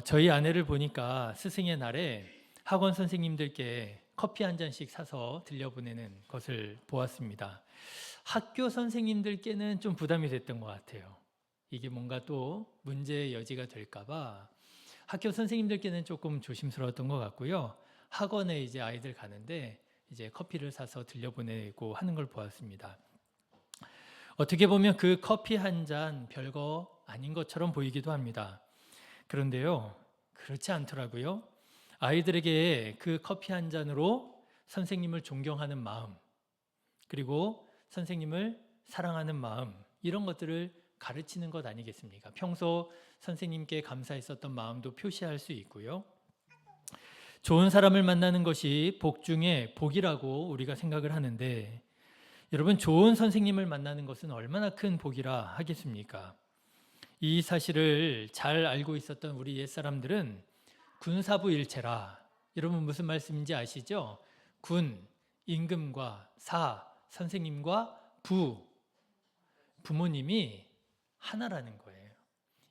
저희 아내를 보니까 스승의 날에 학원 선생님들께 커피 한 잔씩 사서 들려보내는 것을 보았습니다. 학교 선생님들께는 좀 부담이 됐던 것 같아요. 이게 뭔가 또 문제의 여지가 될까봐 학교 선생님들께는 조금 조심스러웠던 것 같고요. 학원에 이제 아이들 가는데 이제 커피를 사서 들려보내고 하는 걸 보았습니다. 어떻게 보면 그 커피 한 잔 별거 아닌 것처럼 보이기도 합니다. 그런데요, 그렇지 않더라고요. 아이들에게 그 커피 한 잔으로 선생님을 존경하는 마음, 그리고 선생님을 사랑하는 마음, 이런 것들을 가르치는 것 아니겠습니까? 평소 선생님께 감사했었던 마음도 표시할 수 있고요. 좋은 사람을 만나는 것이 복 중에 복이라고 우리가 생각을 하는데, 여러분, 좋은 선생님을 만나는 것은 얼마나 큰 복이라 하겠습니까? 이 사실을 잘 알고 있었던 우리 옛사람들은 군사부일체라. 여러분 무슨 말씀인지 아시죠? 군, 임금과 사, 선생님과 부, 부모님이 하나라는 거예요.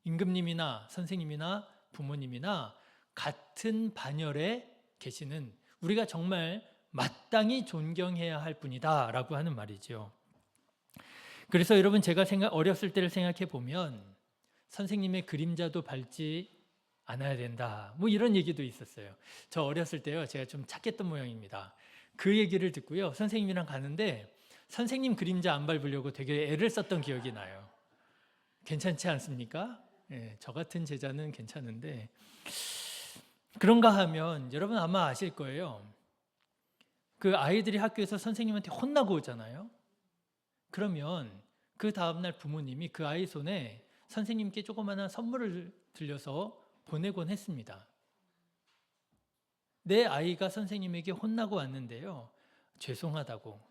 임금님이나 선생님이나 부모님이나 같은 반열에 계시는, 우리가 정말 마땅히 존경해야 할 분이다 라고 하는 말이죠. 그래서 여러분, 제가 어렸을 때를 생각해 보면 선생님의 그림자도 밟지 않아야 된다, 뭐 이런 얘기도 있었어요. 저 어렸을 때요, 제가 좀 착했던 모양입니다. 그 얘기를 듣고요, 선생님이랑 가는데 선생님 그림자 안 밟으려고 되게 애를 썼던 기억이 나요. 괜찮지 않습니까? 예, 저 같은 제자는 괜찮은데, 그런가 하면 여러분 아마 아실 거예요. 그 아이들이 학교에서 선생님한테 혼나고 오잖아요. 그러면 그 다음날 부모님이 그 아이 손에 선생님께 조그마한 선물을 들려서 보내곤 했습니다. 내 아이가 선생님에게 혼나고 왔는데요, 죄송하다고,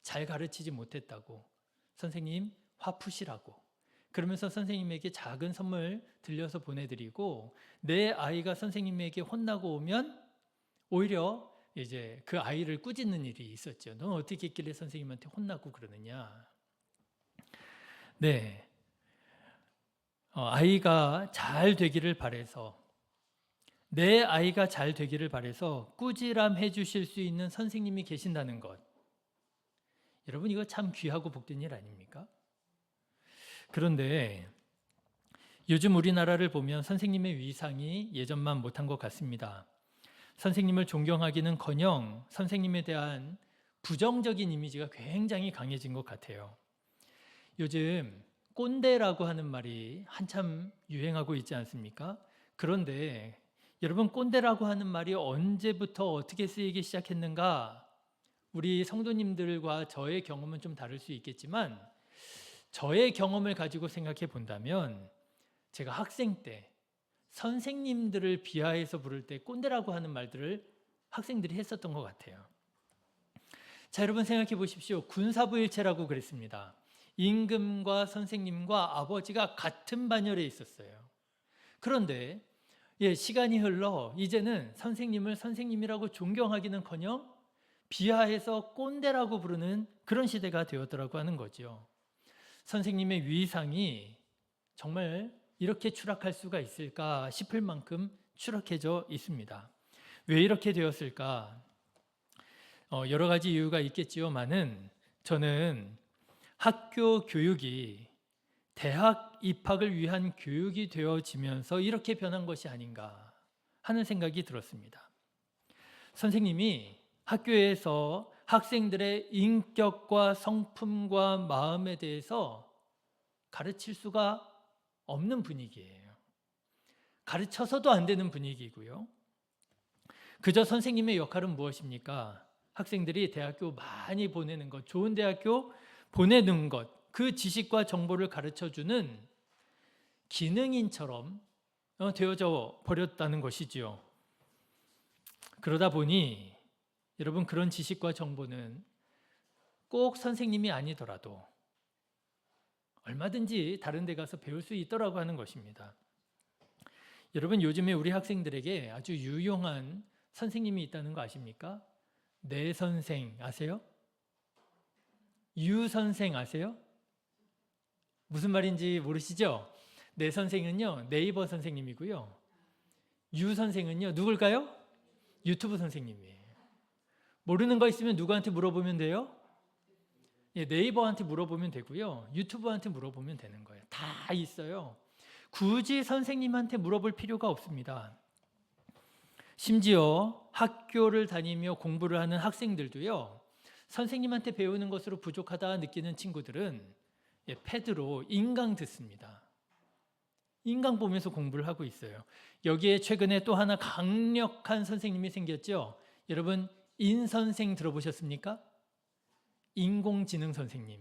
잘 가르치지 못했다고, 선생님 화 푸시라고, 그러면서 선생님에게 작은 선물 들려서 보내드리고, 내 아이가 선생님에게 혼나고 오면 오히려 이제 그 아이를 꾸짖는 일이 있었죠. 넌 어떻게 했길래 선생님한테 혼나고 그러느냐. 네, 아이가 잘 되기를 바라서, 내 아이가 잘 되기를 바라서 꾸지람 해주실 수 있는 선생님이 계신다는 것, 여러분 이거 참 귀하고 복된 일 아닙니까? 그런데 요즘 우리나라를 보면 선생님의 위상이 예전만 못한 것 같습니다. 선생님을 존경하기는커녕 선생님에 대한 부정적인 이미지가 굉장히 강해진 것 같아요. 요즘 꼰대라고 하는 말이 한참 유행하고 있지 않습니까? 그런데 여러분, 꼰대라고 하는 말이 언제부터 어떻게 쓰이기 시작했는가? 우리 성도님들과 저의 경험은 좀 다를 수 있겠지만, 저의 경험을 가지고 생각해 본다면, 제가 학생 때 선생님들을 비하해서 부를 때 꼰대라고 하는 말들을 학생들이 했었던 것 같아요. 자, 여러분 생각해 보십시오. 군사부일체라고 그랬습니다. 임금과 선생님과 아버지가 같은 반열에 있었어요. 그런데 시간이 흘러 이제는 선생님을 선생님이라고 존경하기는커녕 비하해서 꼰대라고 부르는 그런 시대가 되었더라고 하는 거죠. 선생님의 위상이 정말 이렇게 추락할 수가 있을까 싶을 만큼 추락해져 있습니다. 왜 이렇게 되었을까? 여러 가지 이유가 있겠지요만은 저는 학교 교육이 대학 입학을 위한 교육이 되어지면서 이렇게 변한 것이 아닌가 하는 생각이 들었습니다. 선생님이 학교에서 학생들의 인격과 성품과 마음에 대해서 가르칠 수가 없는 분위기예요. 가르쳐서도 안 되는 분위기고요. 그저 선생님의 역할은 무엇입니까? 학생들이 대학교 많이 보내는 것, 좋은 대학교 보내는 것, 그 지식과 정보를 가르쳐주는 기능인처럼 되어져 버렸다는 것이지요. 그러다 보니 여러분, 그런 지식과 정보는 꼭 선생님이 아니더라도 얼마든지 다른 데 가서 배울 수 있더라고 하는 것입니다. 여러분, 요즘에 우리 학생들에게 아주 유용한 선생님이 있다는 거 아십니까? 내 선생 아세요? 유 선생 아세요? 무슨 말인지 모르시죠? 내 선생은요, 네이버 선생님이고요. 유 선생은요, 누굴까요? 유튜브 선생님이에요. 모르는 거 있으면 누구한테 물어보면 돼요? 예, 네이버한테 물어보면 되고요. 유튜브한테 물어보면 되는 거예요. 다 있어요. 굳이 선생님한테 물어볼 필요가 없습니다. 심지어 학교를 다니며 공부를 하는 학생들도요, 선생님한테 배우는 것으로 부족하다 느끼는 친구들은 패드로 인강 듣습니다. 인강 보면서 공부를 하고 있어요. 여기에 최근에 또 하나 강력한 선생님이 생겼죠. 여러분, 인선생 들어보셨습니까? 인공지능 선생님.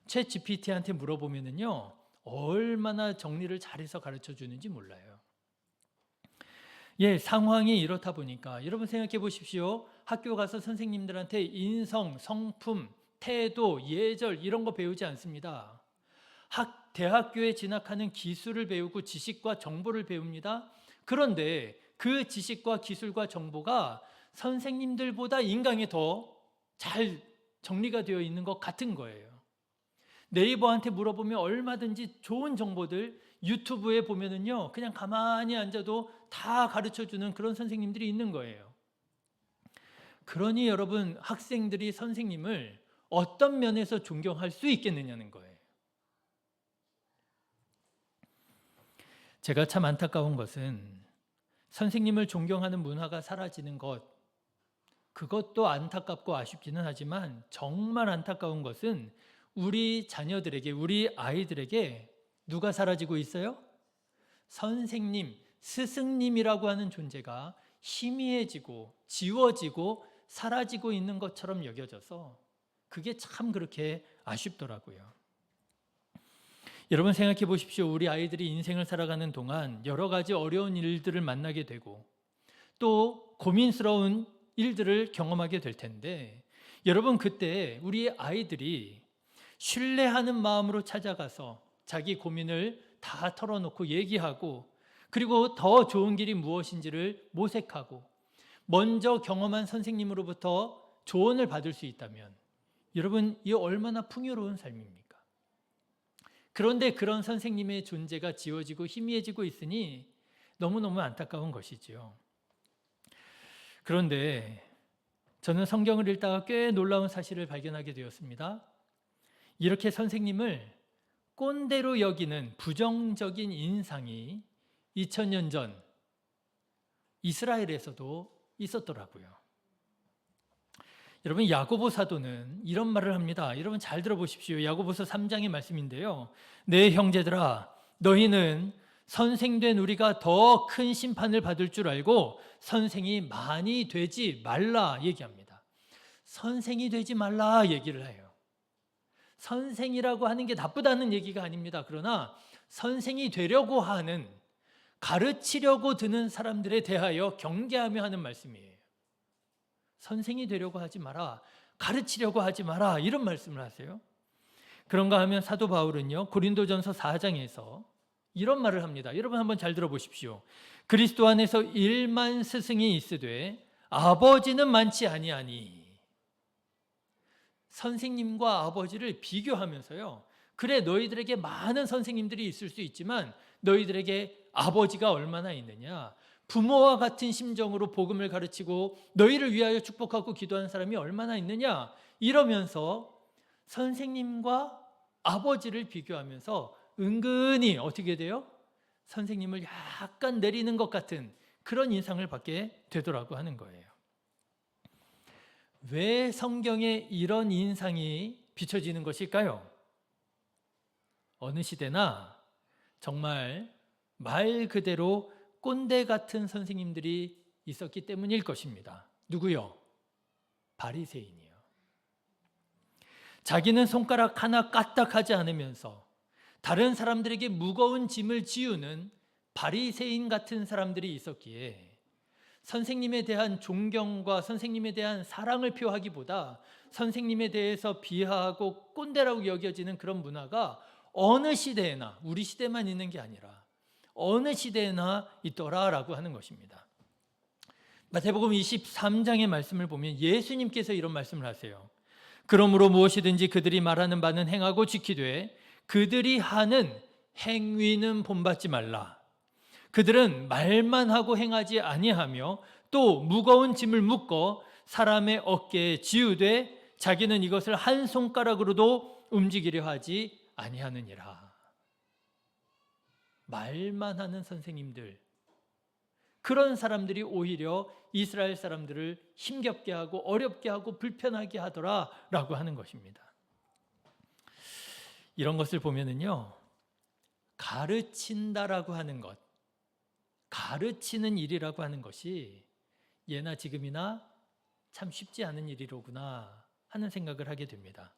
챗 GPT한테 물어보면은요, 얼마나 정리를 잘해서 가르쳐 주는지 몰라요. 예, 상황이 이렇다 보니까 여러분 생각해 보십시오. 학교 가서 선생님들한테 인성, 성품, 태도, 예절 이런 거 배우지 않습니다. 대학교에 진학하는 기술을 배우고 지식과 정보를 배웁니다. 그런데 그 지식과 기술과 정보가 선생님들보다 인강에 더 잘 정리가 되어 있는 것 같은 거예요. 네이버한테 물어보면 얼마든지 좋은 정보들, 유튜브에 보면은요, 그냥 가만히 앉아도 다 가르쳐 주는 그런 선생님들이 있는 거예요. 그러니 여러분, 학생들이 선생님을 어떤 면에서 존경할 수 있겠느냐는 거예요. 제가 참 안타까운 것은 선생님을 존경하는 문화가 사라지는 것, 그것도 안타깝고 아쉽기는 하지만 정말 안타까운 것은 우리 자녀들에게, 우리 아이들에게 누가 사라지고 있어요? 선생님, 스승님이라고 하는 존재가 희미해지고 지워지고 사라지고 있는 것처럼 여겨져서 그게 참 그렇게 아쉽더라고요. 여러분 생각해 보십시오. 우리 아이들이 인생을 살아가는 동안 여러 가지 어려운 일들을 만나게 되고 또 고민스러운 일들을 경험하게 될 텐데 여러분 그때 우리 아이들이 신뢰하는 마음으로 찾아가서 자기 고민을 다 털어놓고 얘기하고 그리고 더 좋은 길이 무엇인지를 모색하고 먼저 경험한 선생님으로부터 조언을 받을 수 있다면 여러분 이 얼마나 풍요로운 삶입니까? 그런데 그런 선생님의 존재가 지워지고 희미해지고 있으니 너무너무 안타까운 것이지요. 그런데 저는 성경을 읽다가 꽤 놀라운 사실을 발견하게 되었습니다. 이렇게 선생님을 꼰대로 여기는 부정적인 인상이 2000년 전 이스라엘에서도 있었더라고요. 여러분 야고보 사도는 이런 말을 합니다. 여러분 잘 들어보십시오. 야고보서 3장의 말씀인데요. 내 형제들아 너희는 선생된 우리가 더 큰 심판을 받을 줄 알고 선생이 많이 되지 말라 얘기합니다. 선생이 되지 말라 얘기를 해요. 선생이라고 하는 게 나쁘다는 얘기가 아닙니다. 그러나 선생이 되려고 하는, 가르치려고 드는 사람들에 대하여 경계하며 하는 말씀이에요. 선생이 되려고 하지 마라, 가르치려고 하지 마라 이런 말씀을 하세요. 그런가 하면 사도 바울은요 고린도전서 4장에서 이런 말을 합니다. 여러분 한번 잘 들어보십시오. 그리스도 안에서 1만 스승이 있으되 아버지는 많지 아니하니. 선생님과 아버지를 비교하면서요. 그래 너희들에게 많은 선생님들이 있을 수 있지만 너희들에게 아버지가 얼마나 있느냐. 부모와 같은 심정으로 복음을 가르치고 너희를 위하여 축복하고 기도하는 사람이 얼마나 있느냐. 이러면서 선생님과 아버지를 비교하면서 은근히 어떻게 돼요? 선생님을 약간 내리는 것 같은 그런 인상을 받게 되더라고 하는 거예요. 왜 성경에 이런 인상이 비춰지는 것일까요? 어느 시대나 정말 말 그대로 꼰대 같은 선생님들이 있었기 때문일 것입니다. 누구요? 바리새인이요. 자기는 손가락 하나 까딱하지 않으면서 다른 사람들에게 무거운 짐을 지우는 바리새인 같은 사람들이 있었기에 선생님에 대한 존경과 선생님에 대한 사랑을 표하기보다 선생님에 대해서 비하하고 꼰대라고 여겨지는 그런 문화가 어느 시대에나, 우리 시대만 있는 게 아니라 어느 시대에나 있더라라고 하는 것입니다. 마태복음 23장의 말씀을 보면 예수님께서 이런 말씀을 하세요. 그러므로 무엇이든지 그들이 말하는 바는 행하고 지키되 그들이 하는 행위는 본받지 말라. 그들은 말만 하고 행하지 아니하며 또 무거운 짐을 묶어 사람의 어깨에 지우되 자기는 이것을 한 손가락으로도 움직이려 하지 아니하느니라. 말만 하는 선생님들, 그런 사람들이 오히려 이스라엘 사람들을 힘겹게 하고 어렵게 하고 불편하게 하더라라고 하는 것입니다. 이런 것을 보면은요, 가르친다라고 하는 것, 가르치는 일이라고 하는 것이 예나 지금이나 참 쉽지 않은 일이로구나 하는 생각을 하게 됩니다.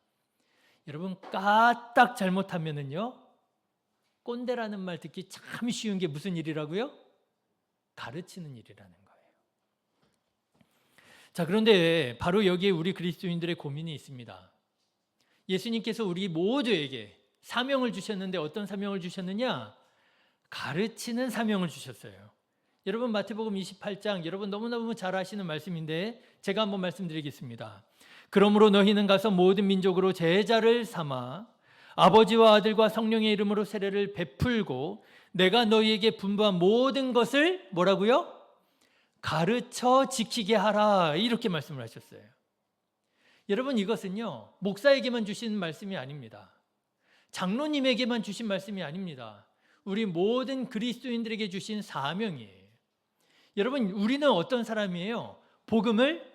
여러분, 까딱 잘못하면은요, 꼰대라는 말 듣기 참 쉬운 게 무슨 일이라고요? 가르치는 일이라는 거예요. 자, 그런데 바로 여기에 우리 그리스도인들의 고민이 있습니다. 예수님께서 우리 모두에게 사명을 주셨는데 어떤 사명을 주셨느냐? 가르치는 사명을 주셨어요. 여러분, 마태복음 28장, 여러분 너무너무 잘 아시는 말씀인데 제가 한번 말씀드리겠습니다. 그러므로 너희는 가서 모든 민족으로 제자를 삼아 아버지와 아들과 성령의 이름으로 세례를 베풀고 내가 너희에게 분부한 모든 것을 뭐라고요? 가르쳐 지키게 하라, 이렇게 말씀을 하셨어요. 여러분, 이것은요, 목사에게만 주신 말씀이 아닙니다. 장로님에게만 주신 말씀이 아닙니다. 우리 모든 그리스도인들에게 주신 사명이에요. 여러분, 우리는 어떤 사람이에요? 복음을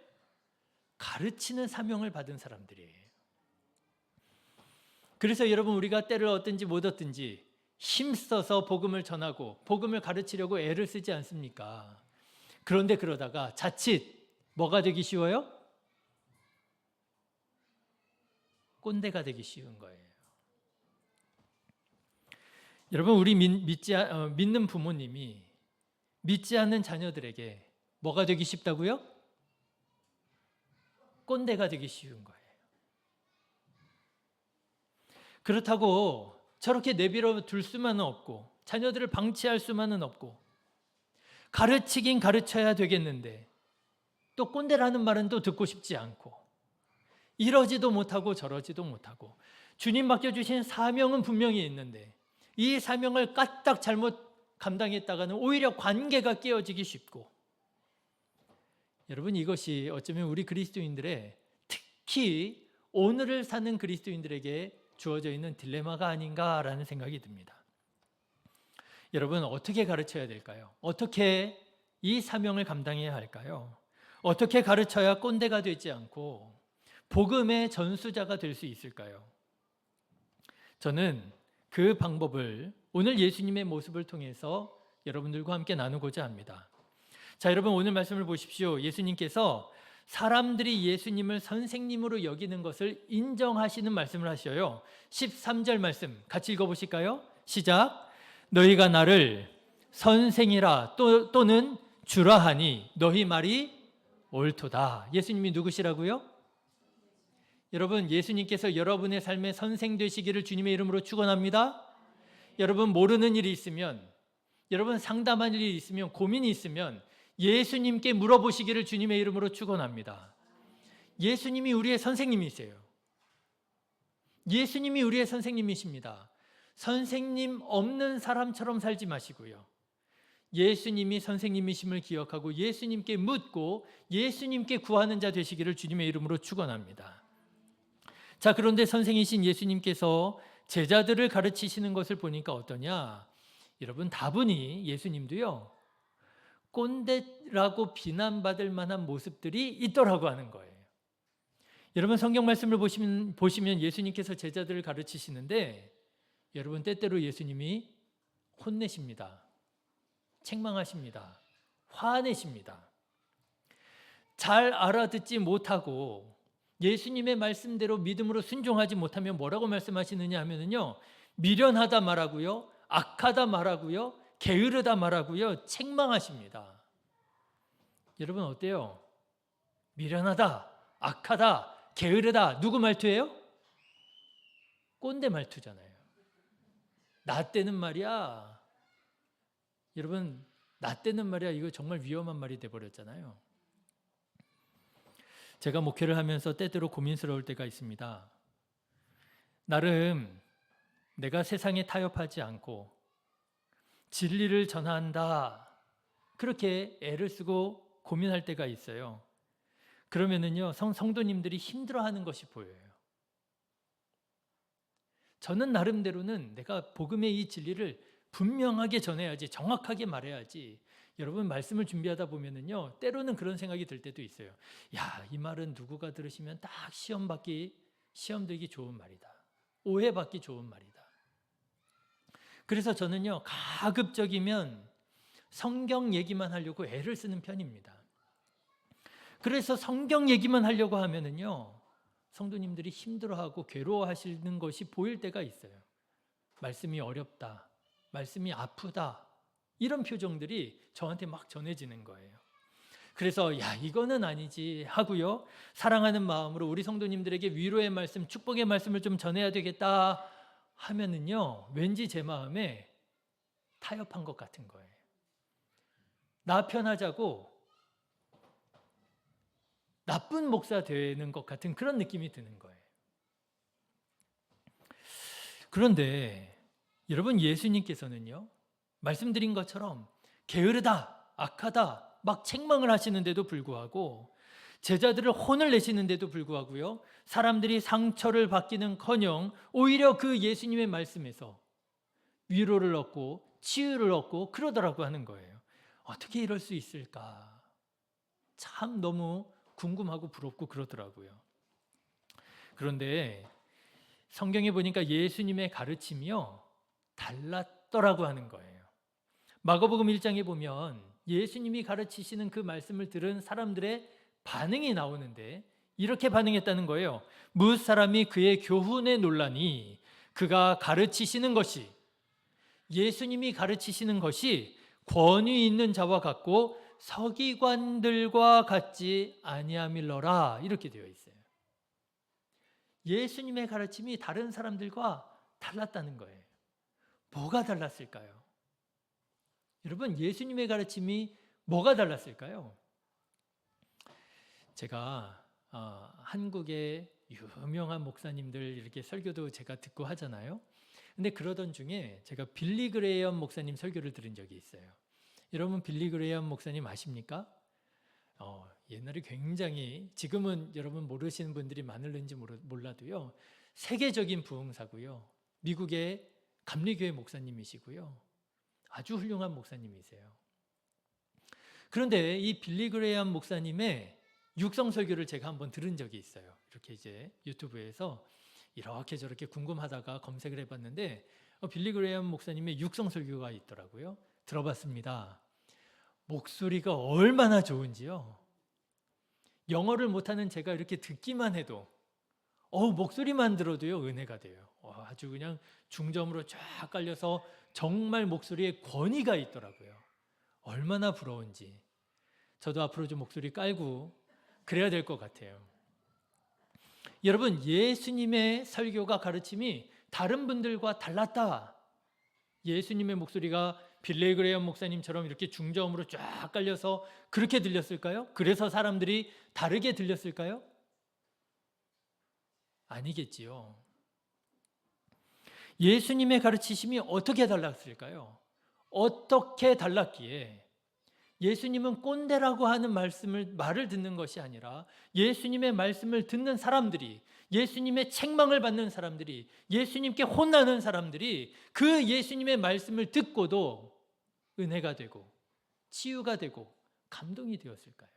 가르치는 사명을 받은 사람들이에요. 그래서 여러분, 우리가 때를 얻든지 못 얻든지 힘써서 복음을 전하고 복음을 가르치려고 애를 쓰지 않습니까? 그런데 그러다가 자칫 뭐가 되기 쉬워요? 꼰대가 되기 쉬운 거예요. 여러분, 우리 믿는 부모님이 믿지 않는 자녀들에게 뭐가 되기 쉽다고요? 꼰대가 되기 쉬운 거예요. 그렇다고 저렇게 내버려 둘 수만은 없고 자녀들을 방치할 수만은 없고 가르치긴 가르쳐야 되겠는데 또 꼰대라는 말은 또 듣고 싶지 않고 이러지도 못하고 저러지도 못하고 주님 맡겨주신 사명은 분명히 있는데 이 사명을 까딱 잘못 감당했다가는 오히려 관계가 깨어지기 쉽고, 여러분, 이것이 어쩌면 우리 그리스도인들의, 특히 오늘을 사는 그리스도인들에게 주어져 있는 딜레마가 아닌가라는 생각이 듭니다. 여러분, 어떻게 가르쳐야 될까요? 어떻게 이 사명을 감당해야 할까요? 어떻게 가르쳐야 꼰대가 되지 않고 복음의 전수자가 될 수 있을까요? 저는 그 방법을 오늘 예수님의 모습을 통해서 여러분들과 함께 나누고자 합니다. 자, 여러분, 오늘 말씀을 보십시오. 예수님께서 사람들이 예수님을 선생님으로 여기는 것을 인정하시는 말씀을 하셔요. 13절 말씀 같이 읽어보실까요? 시작. 너희가 나를 선생이라 또는 주라 하니 너희 말이 옳도다. 예수님이 누구시라고요? 여러분, 예수님께서 여러분의 삶의 선생 되시기를 주님의 이름으로 축원합니다. 여러분, 모르는 일이 있으면, 여러분 상담할 일이 있으면, 고민이 있으면 예수님께 물어보시기를 주님의 이름으로 축원합니다. 예수님이 우리의 선생님이세요. 예수님이 우리의 선생님이십니다. 선생님 없는 사람처럼 살지 마시고요. 예수님이 선생님이심을 기억하고 예수님께 묻고 예수님께 구하는 자 되시기를 주님의 이름으로 축원합니다. 자, 그런데 선생이신 예수님께서 제자들을 가르치시는 것을 보니까 어떠냐? 여러분, 다분히 예수님도요, 꼰대라고 비난받을 만한 모습들이 있더라고 하는 거예요. 여러분, 성경 말씀을 보시면 예수님께서 제자들을 가르치시는데 여러분, 때때로 예수님이 혼내십니다. 책망하십니다. 화내십니다. 잘 알아듣지 못하고 예수님의 말씀대로 믿음으로 순종하지 못하면 뭐라고 말씀하시느냐 하면요, 미련하다 말하고요, 악하다 말하고요, 게으르다 말하고요, 책망하십니다. 여러분, 어때요? 미련하다, 악하다, 게으르다, 누구 말투예요? 꼰대 말투잖아요. 나 때는 말이야. 여러분, 나 때는 말이야, 이거 정말 위험한 말이 돼버렸잖아요. 제가 목회를 하면서 때때로 고민스러울 때가 있습니다. 나름 내가 세상에 타협하지 않고 진리를 전한다. 그렇게 애를 쓰고 고민할 때가 있어요. 그러면은요, 성도님들이 힘들어하는 것이 보여요. 저는 나름대로는 내가 복음의 이 진리를 분명하게 전해야지, 정확하게 말해야지. 여러분 말씀을 준비하다 보면은요, 때로는 그런 생각이 들 때도 있어요. 야, 이 말은 누구가 들으시면 딱 시험 들기 좋은 말이다. 오해받기 좋은 말이다. 그래서 저는요, 가급적이면 성경 얘기만 하려고 애를 쓰는 편입니다. 그래서 성경 얘기만 하려고 하면은요, 성도님들이 힘들어하고 괴로워하시는 것이 보일 때가 있어요. 말씀이 어렵다, 말씀이 아프다, 이런 표정들이 저한테 막 전해지는 거예요. 그래서 야, 이거는 아니지 하고요, 사랑하는 마음으로 우리 성도님들에게 위로의 말씀, 축복의 말씀을 좀 전해야 되겠다 하면은요, 왠지 제 마음에 타협한 것 같은 거예요. 나 편하자고 나쁜 목사 되는 것 같은 그런 느낌이 드는 거예요. 그런데 여러분, 예수님께서는요, 말씀드린 것처럼 게으르다, 악하다 막 책망을 하시는데도 불구하고, 제자들을 혼을 내시는데도 불구하고요, 사람들이 상처를 받기는커녕 오히려 그 예수님의 말씀에서 위로를 얻고 치유를 얻고 그러더라고 하는 거예요. 어떻게 이럴 수 있을까? 참 너무 궁금하고 부럽고 그러더라고요. 그런데 성경에 보니까 예수님의 가르침이요, 달랐더라고 하는 거예요. 마가복음 1장에 보면 예수님이 가르치시는 그 말씀을 들은 사람들의 반응이 나오는데 이렇게 반응했다는 거예요. 무엇 사람이 그의 교훈에 놀라니 그가 가르치시는 것이, 예수님이 가르치시는 것이 권위 있는 자와 같고 서기관들과 같지 아니함일러라, 이렇게 되어 있어요. 예수님의 가르침이 다른 사람들과 달랐다는 거예요. 뭐가 달랐을까요? 여러분, 예수님의 가르침이 뭐가 달랐을까요? 제가 한국의 유명한 목사님들 이렇게 설교도 제가 듣고 하잖아요. 근데 그러던 중에 제가 빌리 그레이엄 목사님 설교를 들은 적이 있어요. 여러분, 빌리 그레이엄 목사님 아십니까? 옛날에 굉장히, 지금은 여러분 모르시는 분들이 많을는지 몰라도요, 세계적인 부흥사고요, 미국의 감리교회 목사님이시고요, 아주 훌륭한 목사님이세요. 그런데 이 빌리 그레이엄 목사님의 육성 설교를 제가 한번 들은 적이 있어요. 이렇게 이제 유튜브에서 이렇게 저렇게 궁금하다가 검색을 해봤는데 빌리 그레이엄 목사님의 육성 설교가 있더라고요. 들어봤습니다. 목소리가 얼마나 좋은지요. 영어를 못하는 제가 이렇게 듣기만 해도 목소리만 들어도요, 은혜가 돼요. 아주 그냥 중점으로 쫙 깔려서 정말 목소리에 권위가 있더라고요. 얼마나 부러운지. 저도 앞으로 좀 목소리 깔고 그래야 될 것 같아요. 여러분, 예수님의 설교가 가르침이 다른 분들과 달랐다. 예수님의 목소리가 빌리 그레이엄 목사님처럼 이렇게 중저음으로 쫙 깔려서 그렇게 들렸을까요? 그래서 사람들이 다르게 들렸을까요? 아니겠지요. 예수님의 가르치심이 어떻게 달랐을까요? 어떻게 달랐기에 예수님은 꼰대라고 하는 말을 듣는 것이 아니라 예수님의 말씀을 듣는 사람들이, 예수님의 책망을 받는 사람들이, 예수님께 혼나는 사람들이 그 예수님의 말씀을 듣고도 은혜가 되고 치유가 되고 감동이 되었을까요?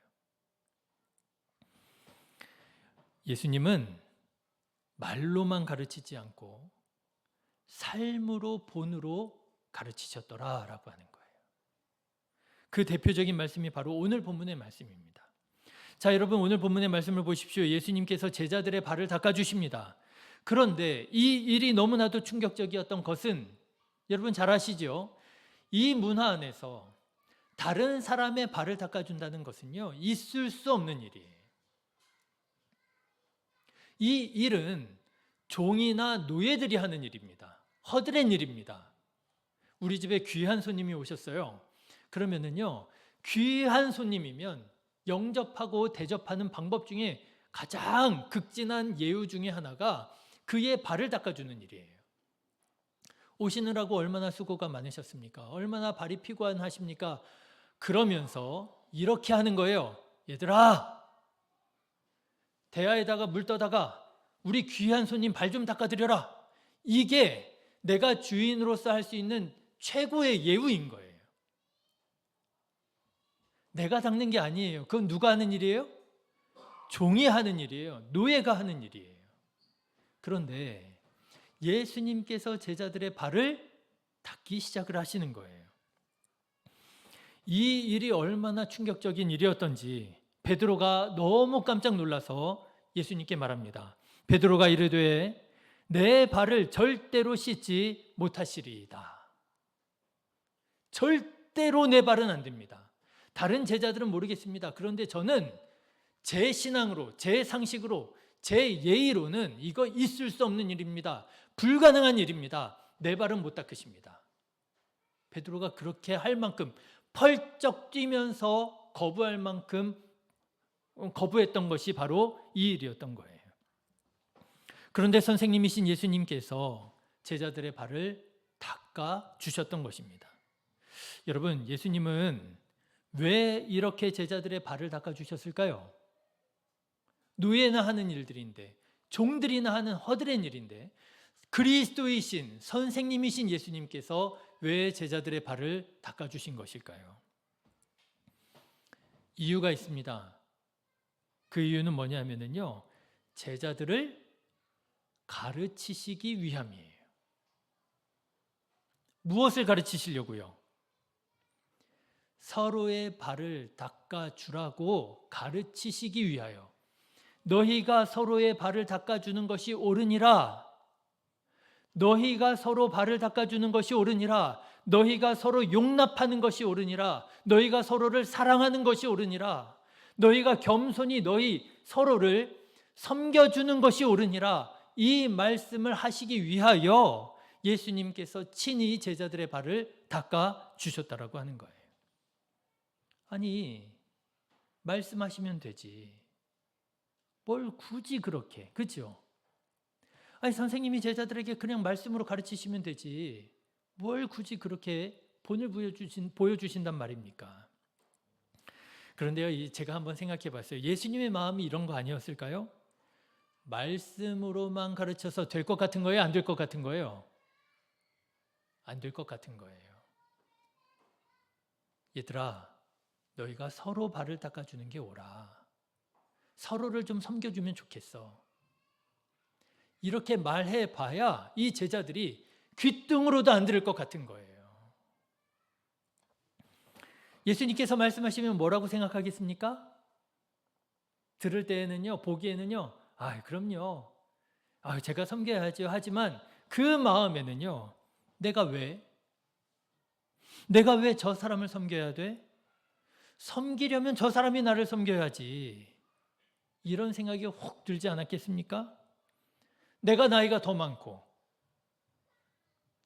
예수님은 말로만 가르치지 않고 삶으로 본으로 가르치셨더라라고 하는 거예요. 그 대표적인 말씀이 바로 오늘 본문의 말씀입니다. 자, 여러분, 오늘 본문의 말씀을 보십시오. 예수님께서 제자들의 발을 닦아주십니다. 그런데 이 일이 너무나도 충격적이었던 것은 여러분 잘 아시죠? 이 문화 안에서 다른 사람의 발을 닦아준다는 것은요, 있을 수 없는 일이에요. 이 일은 종이나 노예들이 하는 일입니다. 허드렛 일입니다. 우리 집에 귀한 손님이 오셨어요. 그러면은요, 귀한 손님이면 영접하고 대접하는 방법 중에 가장 극진한 예우 중에 하나가 그의 발을 닦아주는 일이에요. 오시느라고 얼마나 수고가 많으셨습니까? 얼마나 발이 피곤하십니까? 그러면서 이렇게 하는 거예요. 얘들아, 대야에다가 물 떠다가 우리 귀한 손님 발 좀 닦아드려라. 이게 내가 주인으로서 할 수 있는 최고의 예우인 거예요. 내가 닦는 게 아니에요. 그건 누가 하는 일이에요? 종이 하는 일이에요. 노예가 하는 일이에요. 그런데 예수님께서 제자들의 발을 닦기 시작을 하시는 거예요. 이 일이 얼마나 충격적인 일이었던지 베드로가 너무 깜짝 놀라서 예수님께 말합니다. 베드로가 이르되 내 발을 절대로 씻지 못하시리이다. 절대로 내 발은 안 됩니다. 다른 제자들은 모르겠습니다. 그런데 저는 제 신앙으로, 제 상식으로, 제 예의로는 이거 있을 수 없는 일입니다. 불가능한 일입니다. 내 발은 못 닦으십니다. 베드로가 그렇게 할 만큼 펄쩍 뛰면서 거부할 만큼 거부했던 것이 바로 이 일이었던 거예요. 그런데 선생님이신 예수님께서 제자들의 발을 닦아 주셨던 것입니다. 여러분, 예수님은 왜 이렇게 제자들의 발을 닦아 주셨을까요? 노예나 하는 일들인데, 종들이나 하는 허드렛 일인데, 그리스도이신 선생님이신 예수님께서 왜 제자들의 발을 닦아 주신 것일까요? 이유가 있습니다. 그 이유는 뭐냐면요, 제자들을 가르치시기 위함이에요. 무엇을 가르치시려고요? 서로의 발을 닦아주라고 가르치시기 위하여. 너희가 서로의 발을 닦아주는 것이 옳으니라. 너희가 서로 발을 닦아주는 것이 옳으니라. 너희가 서로 용납하는 것이 옳으니라. 너희가 서로를 사랑하는 것이 옳으니라. 너희가 겸손히 너희 서로를 섬겨주는 것이 옳으니라. 이 말씀을 하시기 위하여 예수님께서 친히 제자들의 발을 닦아 주셨다라고 하는 거예요. 아니, 말씀하시면 되지. 뭘 굳이 그렇게, 그렇죠? 아니, 선생님이 제자들에게 그냥 말씀으로 가르치시면 되지. 뭘 굳이 그렇게 본을 보여주신단 말입니까? 그런데요, 제가 한번 생각해 봤어요. 예수님의 마음이 이런 거 아니었을까요? 말씀으로만 가르쳐서 될 것 같은 거예요? 안 될 것 같은 거예요? 안 될 것 같은 거예요. 얘들아, 너희가 서로 발을 닦아주는 게 옳아. 서로를 좀 섬겨주면 좋겠어. 이렇게 말해봐야 이 제자들이 귓등으로도 안 들을 것 같은 거예요. 예수님께서 말씀하시면 뭐라고 생각하겠습니까? 들을 때에는요, 보기에는요, 그럼요. 제가 섬겨야죠. 하지만 그 마음에는요, 내가 왜 저 사람을 섬겨야 돼? 섬기려면 저 사람이 나를 섬겨야지. 이런 생각이 혹 들지 않았겠습니까? 내가 나이가 더 많고,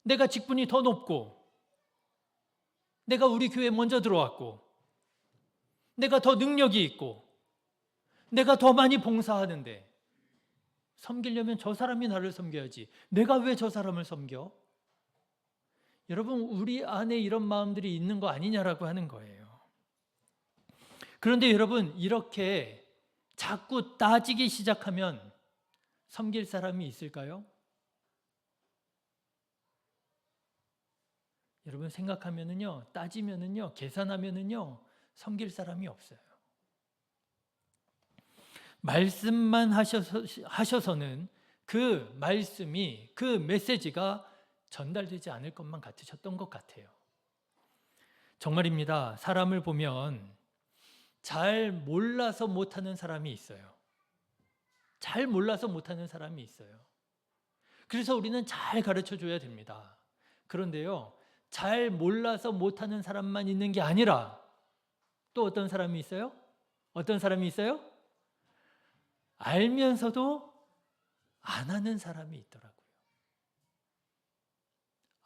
내가 직분이 더 높고, 내가 우리 교회에 먼저 들어왔고, 내가 더 능력이 있고, 내가 더 많이 봉사하는데 섬기려면 저 사람이 나를 섬겨야지. 내가 왜 저 사람을 섬겨? 여러분, 우리 안에 이런 마음들이 있는 거 아니냐라고 하는 거예요. 그런데 여러분, 이렇게 자꾸 따지기 시작하면 섬길 사람이 있을까요? 여러분, 생각하면은요, 따지면은요, 계산하면은요, 섬길 사람이 없어요. 말씀만 하셔서는 그 말씀이, 그 메시지가 전달되지 않을 것만 같으셨던 것 같아요. 정말입니다. 사람을 보면 잘 몰라서 못하는 사람이 있어요. 잘 몰라서 못하는 사람이 있어요. 그래서 우리는 잘 가르쳐 줘야 됩니다. 그런데요, 잘 몰라서 못하는 사람만 있는 게 아니라 또 어떤 사람이 있어요? 어떤 사람이 있어요? 알면서도 안 하는 사람이 있더라고요.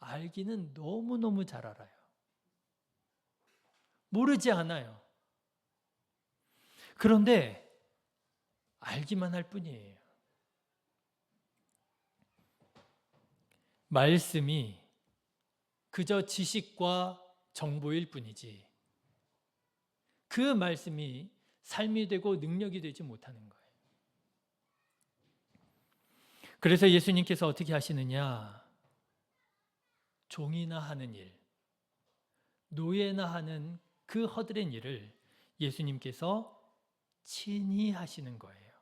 알기는 너무너무 잘 알아요. 모르지 않아요. 그런데 알기만 할 뿐이에요. 말씀이 그저 지식과 정보일 뿐이지 그 말씀이 삶이 되고 능력이 되지 못하는 거예요. 그래서 예수님께서 어떻게 하시느냐? 종이나 하는 일, 노예나 하는 그 허드렛 일을 예수님께서 친히 하시는 거예요.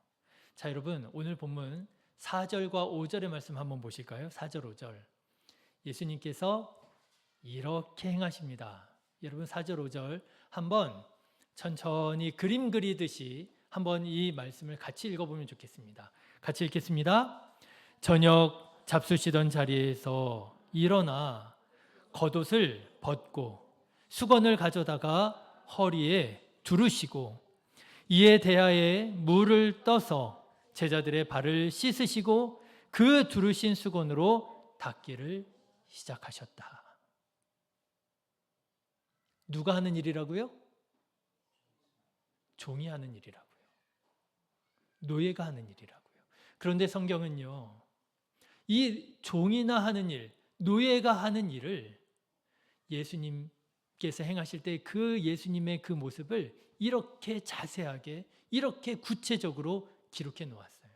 자, 여러분 오늘 본문 4절과 5절의 말씀 한번 보실까요? 4절, 5절. 예수님께서 이렇게 행하십니다. 여러분 4절, 5절 한번 천천히 그림 그리듯이 한번 이 말씀을 같이 읽어보면 좋겠습니다. 같이 읽겠습니다. 저녁 잡수시던 자리에서 일어나 겉옷을 벗고 수건을 가져다가 허리에 두르시고 이에 대하에 물을 떠서 제자들의 발을 씻으시고 그 두르신 수건으로 닦기를 시작하셨다. 누가 하는 일이라고요? 종이 하는 일이라고요. 노예가 하는 일이라고요. 그런데 성경은요, 이 종이나 하는 일, 노예가 하는 일을 예수님께서 행하실 때 그 예수님의 그 모습을 이렇게 자세하게, 이렇게 구체적으로 기록해 놓았어요.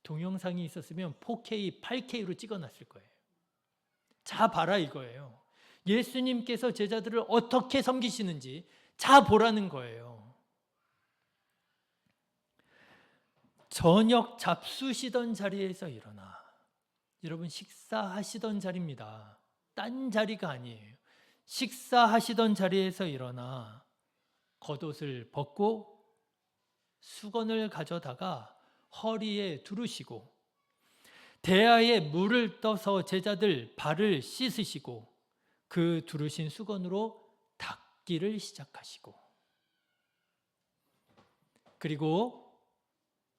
동영상이 있었으면 4K, 8K로 찍어놨을 거예요. 자, 봐라 이거예요. 예수님께서 제자들을 어떻게 섬기시는지 자 보라는 거예요. 저녁 잡수시던 자리에서 일어나. 여러분 식사하시던 자리입니다. 딴 자리가 아니에요. 식사하시던 자리에서 일어나 겉옷을 벗고 수건을 가져다가 허리에 두르시고 대야에 물을 떠서 제자들 발을 씻으시고 그 두르신 수건으로 닦기를 시작하시고 그리고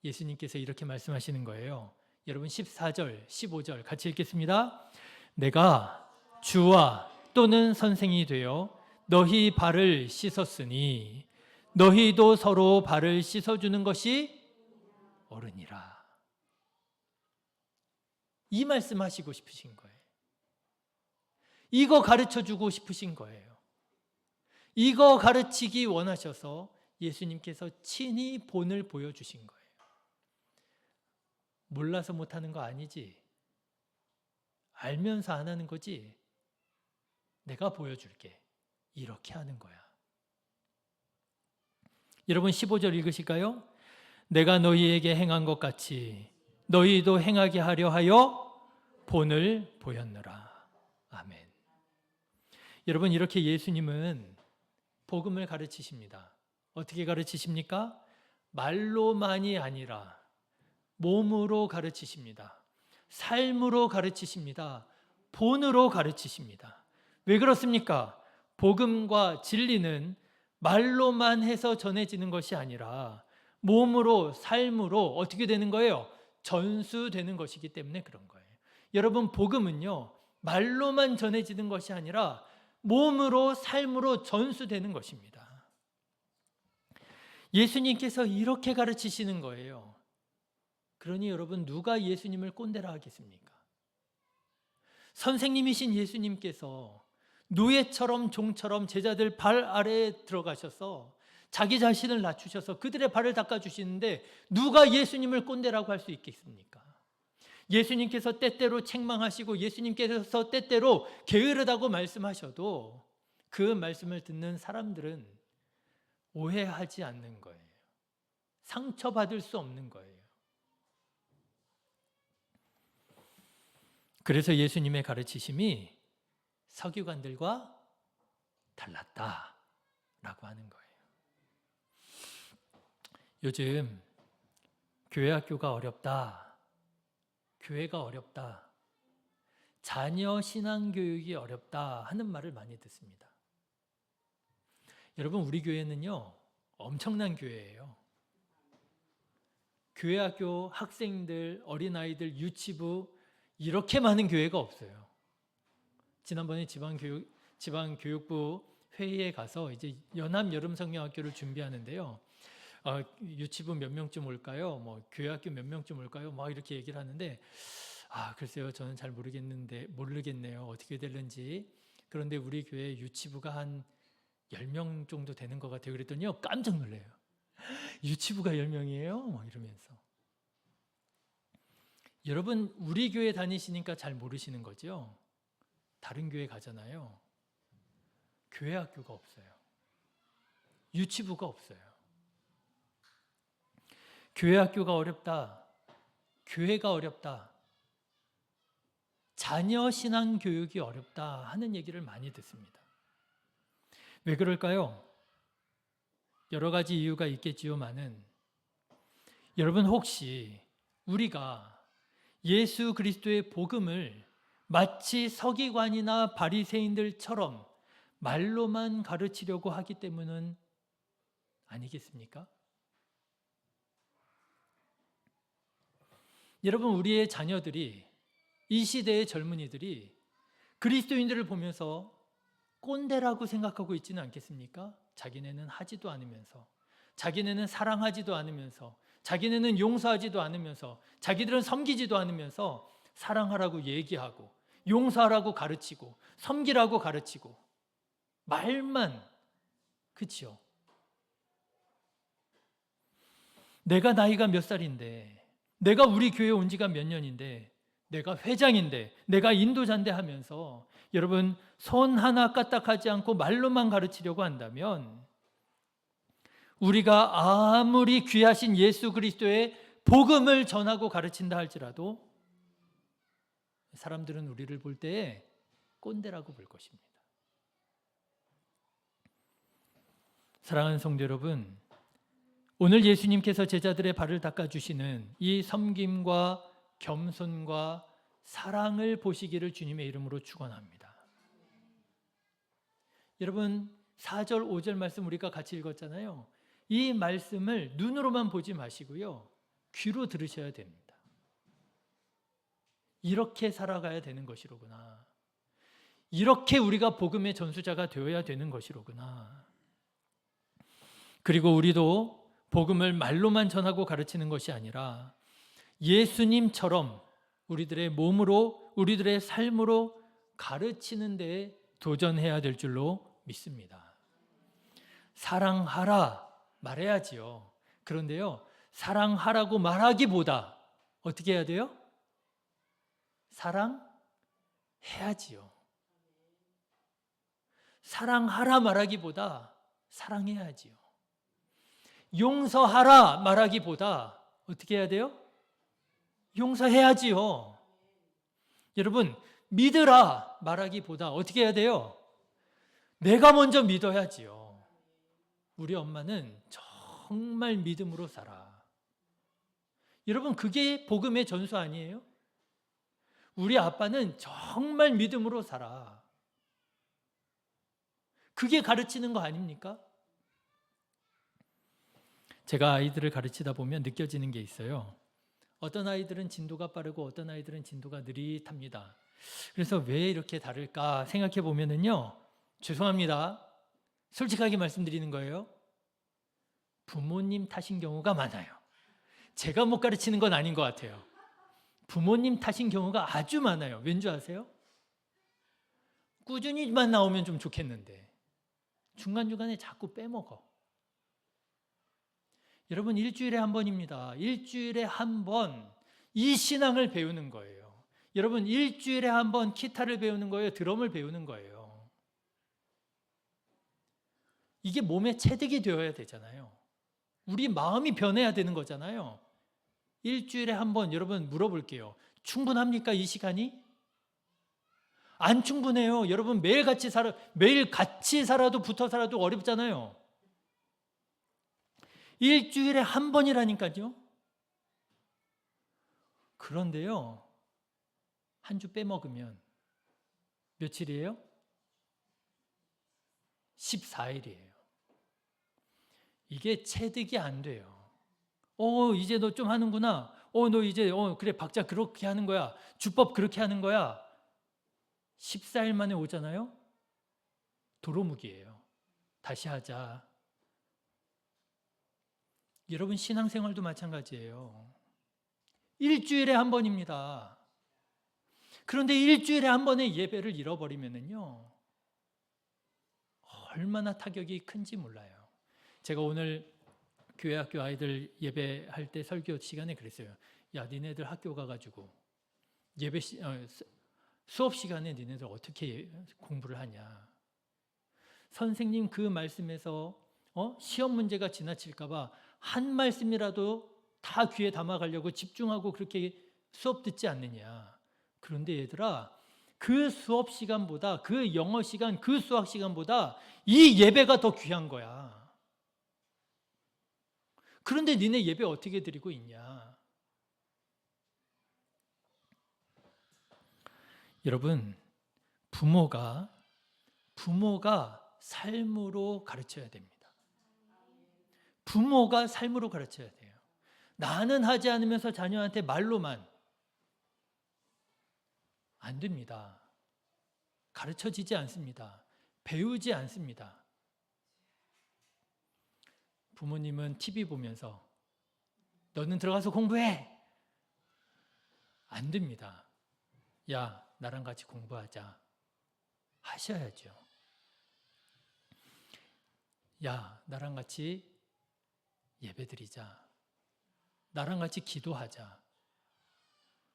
예수님께서 이렇게 말씀하시는 거예요. 여러분 14절, 15절 같이 읽겠습니다. 내가 주와 또는 선생이 되어 너희 발을 씻었으니 너희도 서로 발을 씻어주는 것이 옳으니라. 이 말씀하시고 싶으신 거예요. 이거 가르쳐주고 싶으신 거예요. 이거 가르치기 원하셔서 예수님께서 친히 본을 보여주신 거예요. 몰라서 못하는 거 아니지. 알면서 안 하는 거지. 내가 보여줄게. 이렇게 하는 거야. 여러분 15절 읽으실까요? 내가 너희에게 행한 것 같이 너희도 행하게 하려 하여 본을 보였노라. 아멘. 여러분 이렇게 예수님은 복음을 가르치십니다. 어떻게 가르치십니까? 말로만이 아니라 몸으로 가르치십니다. 삶으로 가르치십니다. 본으로 가르치십니다. 왜 그렇습니까? 복음과 진리는 말로만 해서 전해지는 것이 아니라 몸으로, 삶으로 어떻게 되는 거예요? 전수되는 것이기 때문에 그런 거예요. 여러분 복음은요, 말로만 전해지는 것이 아니라 몸으로, 삶으로 전수되는 것입니다. 예수님께서 이렇게 가르치시는 거예요. 그러니 여러분 누가 예수님을 꼰대라 하겠습니까? 선생님이신 예수님께서 노예처럼 종처럼 제자들 발 아래에 들어가셔서 자기 자신을 낮추셔서 그들의 발을 닦아주시는데 누가 예수님을 꼰대라고 할 수 있겠습니까? 예수님께서 때때로 책망하시고 예수님께서 때때로 게으르다고 말씀하셔도 그 말씀을 듣는 사람들은 오해하지 않는 거예요. 상처받을 수 없는 거예요. 그래서 예수님의 가르치심이 서기관들과 달랐다라고 하는 거예요. 요즘 교회 학교가 어렵다, 교회가 어렵다, 자녀 신앙교육이 어렵다 하는 말을 많이 듣습니다. 여러분 우리 교회는요 엄청난 교회예요. 교회 학교 학생들, 어린아이들, 유치부 이렇게 많은 교회가 없어요. 지난번에 지방교육부 회의에 가서 이제 연합 여름성경학교를 준비하는데요. 유치부 몇 명쯤 올까요? 뭐 교회학교 몇 명쯤 올까요? 막 이렇게 얘기를 하는데 글쎄요, 저는 잘 모르겠네요. 어떻게 되는지. 그런데 우리 교회 유치부가 한 10명 정도 되는 것 같아요. 그랬더니요, 깜짝 놀래요. 유치부가 10명이에요? 막 이러면서. 여러분, 우리 교회 다니시니까 잘 모르시는 거죠? 다른 교회 가잖아요. 교회 학교가 없어요. 유치부가 없어요. 교회 학교가 어렵다. 교회가 어렵다. 자녀 신앙 교육이 어렵다 하는 얘기를 많이 듣습니다. 왜 그럴까요? 여러 가지 이유가 있겠지요만은 여러분, 혹시 우리가 예수 그리스도의 복음을 마치 서기관이나 바리새인들처럼 말로만 가르치려고 하기 때문은 아니겠습니까? 여러분, 우리의 자녀들이, 이 시대의 젊은이들이 그리스도인들을 보면서 꼰대라고 생각하고 있지는 않겠습니까? 자기네는 하지도 않으면서, 자기네는 사랑하지도 않으면서, 자기네는 용서하지도 않으면서, 자기들은 섬기지도 않으면서 사랑하라고 얘기하고 용서하라고 가르치고 섬기라고 가르치고 말만. 그치요? 내가 나이가 몇 살인데, 내가 우리 교회 온 지가 몇 년인데, 내가 회장인데, 내가 인도자인데 하면서 여러분, 손 하나 까딱하지 않고 말로만 가르치려고 한다면 우리가 아무리 귀하신 예수 그리스도의 복음을 전하고 가르친다 할지라도 사람들은 우리를 볼 때에 꼰대라고 볼 것입니다. 사랑하는 성도 여러분, 오늘 예수님께서 제자들의 발을 닦아주시는 이 섬김과 겸손과 사랑을 보시기를 주님의 이름으로 축원합니다. 여러분, 4절 5절 말씀 우리가 같이 읽었잖아요. 이 말씀을 눈으로만 보지 마시고요, 귀로 들으셔야 됩니다. 이렇게 살아가야 되는 것이로구나. 이렇게 우리가 복음의 전수자가 되어야 되는 것이로구나. 그리고 우리도 복음을 말로만 전하고 가르치는 것이 아니라 예수님처럼 우리들의 몸으로, 우리들의 삶으로 가르치는 데에 도전해야 될 줄로 믿습니다. 사랑하라 말해야지요. 그런데요, 사랑하라고 말하기보다 어떻게 해야 돼요? 사랑해야지요. 사랑하라 말하기보다 사랑해야지요. 용서하라 말하기보다 어떻게 해야 돼요? 용서해야지요. 여러분, 믿으라 말하기보다 어떻게 해야 돼요? 내가 먼저 믿어야지요. 우리 엄마는 정말 믿음으로 살아. 여러분, 그게 복음의 전수 아니에요? 우리 아빠는 정말 믿음으로 살아. 그게 가르치는 거 아닙니까? 제가 아이들을 가르치다 보면 느껴지는 게 있어요. 어떤 아이들은 진도가 빠르고 어떤 아이들은 진도가 느릿합니다. 그래서 왜 이렇게 다를까 생각해 보면은요, 죄송합니다. 솔직하게 말씀드리는 거예요. 부모님 탓인 경우가 많아요. 제가 못 가르치는 건 아닌 것 같아요. 부모님 탓인 경우가 아주 많아요. 왠 줄 아세요? 꾸준히만 나오면 좀 좋겠는데 중간중간에 자꾸 빼먹어. 여러분, 일주일에 한 번입니다. 일주일에 한 번 이 신앙을 배우는 거예요. 여러분, 일주일에 한 번 기타를 배우는 거예요? 드럼을 배우는 거예요? 이게 몸에 체득이 되어야 되잖아요. 우리 마음이 변해야 되는 거잖아요. 일주일에 한 번, 여러분 물어볼게요. 충분합니까, 이 시간이? 안 충분해요. 여러분, 매일 같이 살아도 붙어 살아도 어렵잖아요. 일주일에 한 번이라니까요. 그런데요, 한 주 빼먹으면 며칠이에요? 14일이에요. 이게 체득이 안 돼요. 이제 너 좀 하는구나. 너 이제 그래, 박자 그렇게 하는 거야. 주법 그렇게 하는 거야. 14일 만에 오잖아요. 도루묵이에요. 다시 하자. 여러분, 신앙생활도 마찬가지예요. 일주일에 한 번입니다. 그런데 일주일에 한 번의 예배를 잃어버리면은요, 얼마나 타격이 큰지 몰라요. 제가 오늘 교회 학교 아이들 예배할 때 설교 시간에 그랬어요. 야, 니네들 학교 가가지고 수업 시간에 니네들 어떻게 공부를 하냐. 선생님 그 말씀에서 시험 문제가 지나칠까봐 한 말씀이라도 다 귀에 담아가려고 집중하고 그렇게 수업 듣지 않느냐. 그런데 얘들아, 그 수업 시간보다, 그 영어 시간, 그 수학 시간보다 이 예배가 더 귀한 거야. 그런데 니네 예배 어떻게 드리고 있냐? 여러분, 부모가 삶으로 가르쳐야 됩니다. 부모가 삶으로 가르쳐야 돼요. 나는 하지 않으면서 자녀한테 말로만 안 됩니다. 가르쳐지지 않습니다. 배우지 않습니다. 부모님은 TV 보면서 너는 들어가서 공부해! 안 됩니다. 야, 나랑 같이 공부하자. 하셔야죠. 야, 나랑 같이 예배드리자. 나랑 같이 기도하자.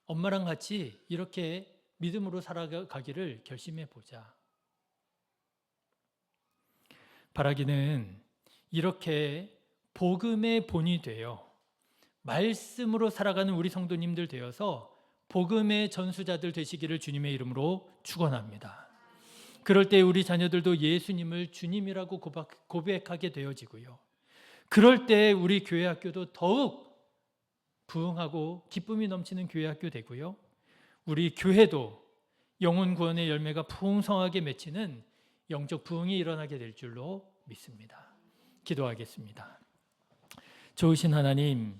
엄마랑 같이 이렇게 믿음으로 살아가기를 결심해 보자. 바라기는 이렇게 복음의 본이 되어 말씀으로 살아가는 우리 성도님들 되어서 복음의 전수자들 되시기를 주님의 이름으로 축원합니다. 그럴 때 우리 자녀들도 예수님을 주님이라고 고백하게 되어지고요. 그럴 때 우리 교회 학교도 더욱 부흥하고 기쁨이 넘치는 교회 학교 되고요. 우리 교회도 영혼 구원의 열매가 풍성하게 맺히는 영적 부흥이 일어나게 될 줄로 믿습니다. 기도하겠습니다. 좋으신 하나님,